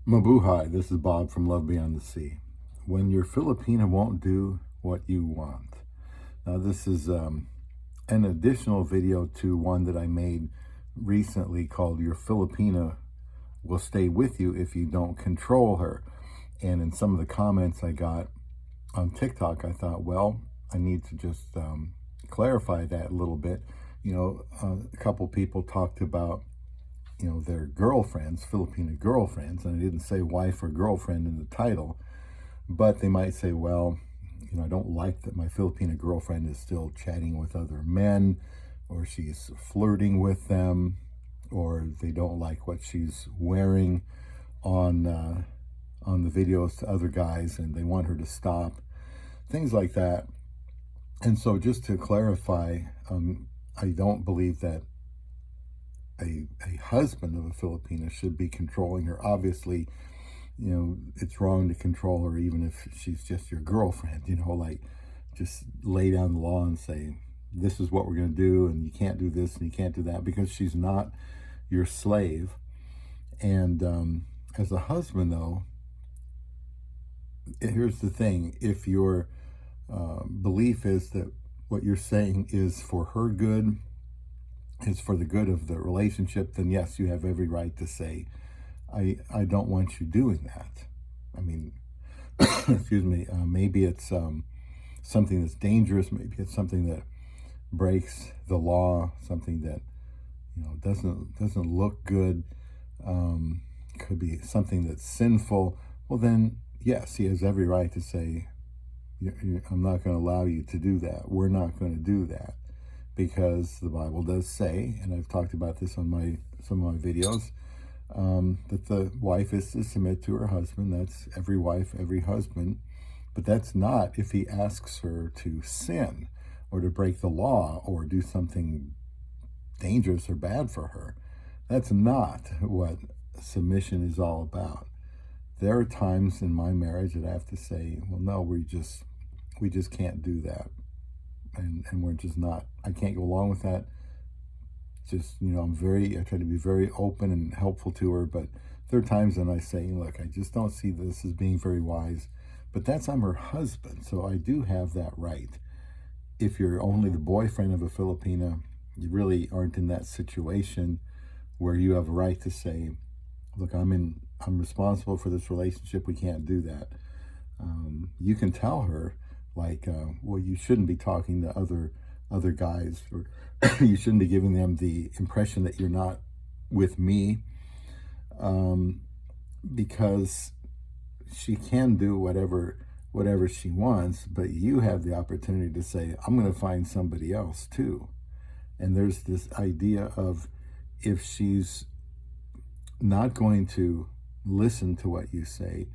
Mabuhay, this is Bob from Love Beyond the Sea. When your Filipina won't do what you want. Now this is an additional video to one that I made recently called Your Filipina Will Stay With You If You Don't Control Her. And in some of the comments I got on TikTok, I thought, well, I need to just clarify that a little bit. A couple people talked about their girlfriends, Filipina girlfriends, and I didn't say wife or girlfriend in the title, but they might say, well, I don't like that my Filipina girlfriend is still chatting with other men, or she's flirting with them, or they don't like what she's wearing on the videos to other guys, and they want her to stop, things like that. And so just to clarify, I don't believe that a husband of a Filipina should be controlling her. Obviously, it's wrong to control her even if she's just your girlfriend, like just lay down the law and say, this is what we're going to do, and you can't do this and you can't do that, because she's not your slave. And as a husband, though, here's the thing. If your belief is that what you're saying is for her good, is for the good of the relationship, then yes, you have every right to say, I don't want you doing that. I mean, excuse me, maybe it's something that's dangerous, maybe it's something that breaks the law, something that doesn't look good, could be something that's sinful. Well, then yes, he has every right to say, I'm not going to allow you to do that. We're not going to do that. Because the Bible does say, and I've talked about this on some of my videos, that the wife is to submit to her husband. That's every wife, every husband. But that's not if he asks her to sin or to break the law or do something dangerous or bad for her. That's not what submission is all about. There are times in my marriage that I have to say, well, no, we just can't do that. And we're just not, I can't go along with that. Just, I try to be very open and helpful to her, but there are times when I say, look, I just don't see this as being very wise, but I'm her husband, so I do have that right. If you're only the boyfriend of a Filipina, you really aren't in that situation where you have a right to say, look, I'm responsible for this relationship, we can't do that. You can tell her, like, well, you shouldn't be talking to other guys, or you shouldn't be giving them the impression that you're not with me, because she can do whatever she wants, but you have the opportunity to say, I'm going to find somebody else too. And there's this idea of, if she's not going to listen to what you say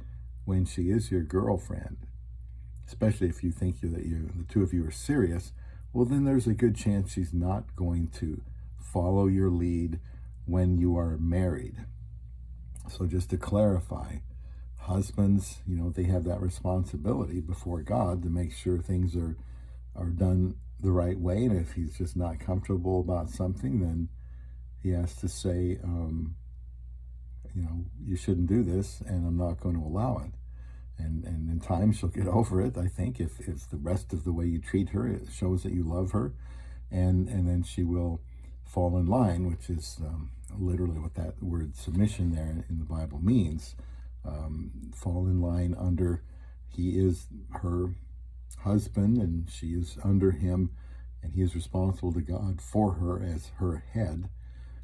when she is your girlfriend, especially if you think that the two of you are serious, well, then there's a good chance she's not going to follow your lead when you are married. So just to clarify, husbands, they have that responsibility before God to make sure things are done the right way. And if he's just not comfortable about something, then he has to say, you shouldn't do this, and I'm not going to allow it. And in time, she'll get over it, I think, if the rest of the way you treat her, it shows that you love her. And then she will fall in line, which is literally what that word submission there in the Bible means. Fall in line under, he is her husband, and she is under him, and he is responsible to God for her as her head.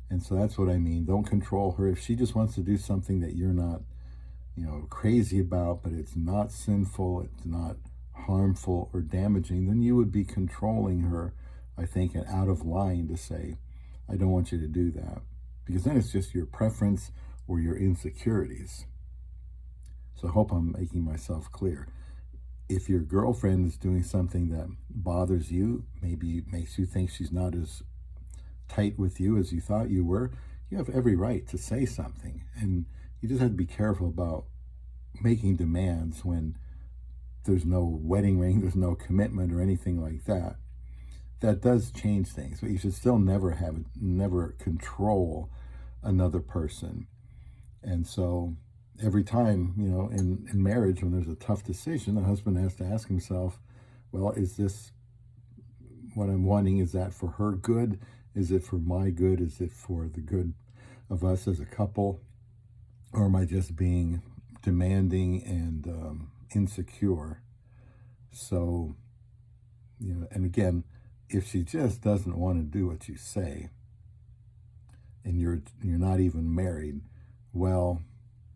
And so that's what I mean. Don't control her. If she just wants to do something that you're not crazy about, but it's not sinful, it's not harmful or damaging, then you would be controlling her, I think, and out of line to say, I don't want you to do that. Because then it's just your preference or your insecurities. So I hope I'm making myself clear. If your girlfriend is doing something that bothers you, maybe makes you think she's not as tight with you as you thought you were, you have every right to say something. And you just have to be careful about making demands when there's no wedding ring, there's no commitment or anything like that. That does change things, but you should still never control another person. And so every time, in marriage, when there's a tough decision, the husband has to ask himself, well, is this what I'm wanting? Is that for her good? Is it for my good? Is it for the good of us as a couple? Or am I just being demanding and insecure? So, and again, if she just doesn't want to do what you say, and you're not even married, well,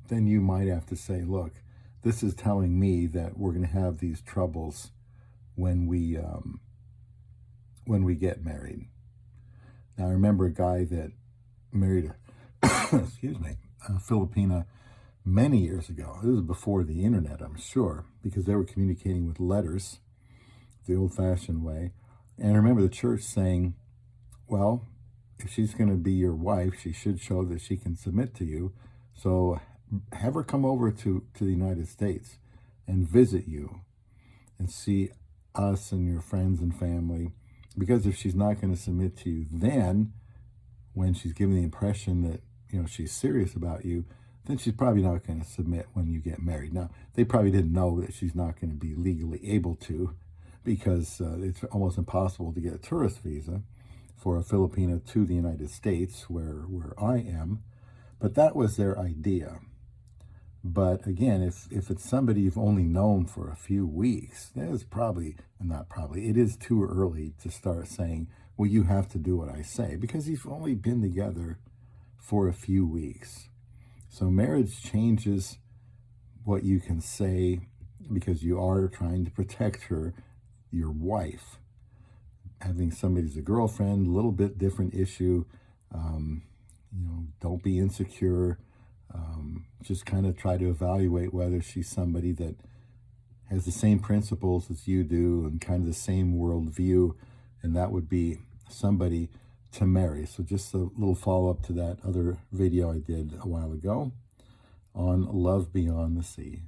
then you might have to say, look, this is telling me that we're going to have these troubles when we get married. Now, I remember a guy that married excuse me, a Filipina many years ago. This was before the internet, I'm sure, because they were communicating with letters the old-fashioned way. And I remember the church saying, well, if she's going to be your wife, she should show that she can submit to you. So have her come over to the United States and visit you and see us and your friends and family. Because if she's not going to submit to you, then when she's giving the impression that, she's serious about you, then she's probably not going to submit when you get married. Now, they probably didn't know that she's not going to be legally able to, because it's almost impossible to get a tourist visa for a Filipina to the United States, where I am. But that was their idea. But again, if it's somebody you've only known for a few weeks, it is too early to start saying, well, you have to do what I say, because you've only been together for a few weeks. So marriage changes what you can say, because you are trying to protect her, your wife. Having somebody as a girlfriend, a little bit different issue. Don't be insecure. Just kind of try to evaluate whether she's somebody that has the same principles as you do and kind of the same worldview, and that would be somebody to marry. So just a little follow-up to that other video I did a while ago on Love Beyond the Sea.